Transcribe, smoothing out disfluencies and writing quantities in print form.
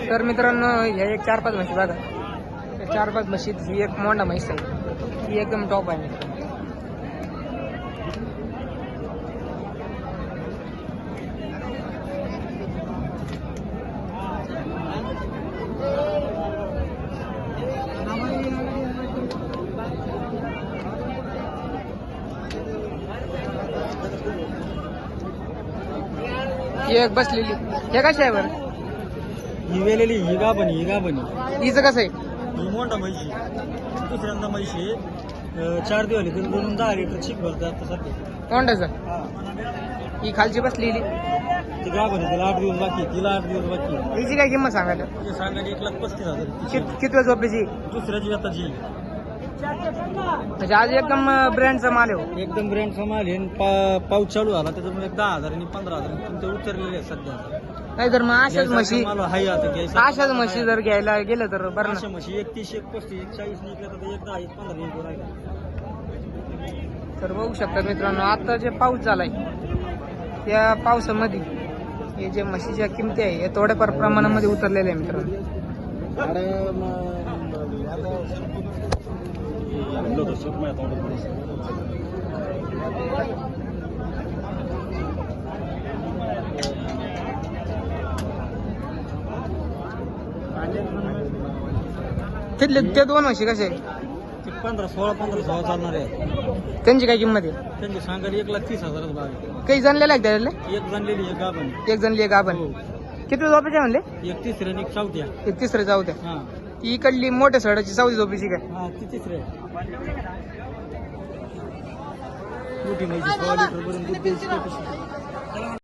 तर मित्रांनो ह्या एक 4-5 म्हशी बघा. 4-5 म्हशीत ही एक मोंडा म्हैस आहे. ही एकदम टॉप आहे मित्रांनो. ही एक बसलेली हे कशा आहे बरं? ही वेलेली ही गाभणी हिचं कसं आहे? ही मोठा म्हैशी दुसऱ्यांदा म्हैशी 4 दिवस झाले दोन 10 लिटर चिक भरतात आता सध्या. मोंडाचं ही खालची बसलेली ती गाभणी तिला 8 दिवस बाकी तिला 8 दिवस बाकी. हिची काय किंमत सांगायला? ते सांगायला 1,35,000. किती वेळ झोपेची? दुसऱ्याची आताची म्हणजे आज एकदम ब्रँडचा माल आहे हो. एकदम ब्रँड समाल आहे. पाऊस चालू झाला त्याच्यामुळे 10,000 आणि 15,000 तुमचे उतरलेले आहेत सध्या. नाही तर मग अशाच म्हशी हाय आता घ्यायचं. अशाच म्हशी जर घ्यायला गेलं तर बरं अशा ना. म्हशी 31, 31, 40 निघल्या तर 1, 10, 15 निघून राहिला. तर बघू शकता मित्रांनो आता जे पाऊस झालाय त्या पावसामध्ये हे जे म्हशीच्या किमती आहे हे थोड्याफार प्रमाणामध्ये उतरलेल्या आहे मित्रांनो. तिथले ते दोन म्हशी कसे आहे? 15-16 चालणार आहे. त्यांची काय किंमत आहे? त्यांची सांगायला 1,30,000 भाग आहे. काही जणलेला आहे त्याला? एक जणलेली एक गाभण. एक जणली एक आपण किती झोपेचे म्हणले? एक तिसऱ्या आणि एक चौथ्या. एक तिसरे जाऊ द्या. हा ती इकडली मोठ्या सडाची 4 झोपेची काय? हा ती तिसऱ्या मोठी म्हैशी 6 लिटर पर्यंत दूध द्यायची कॅपॅसिटी.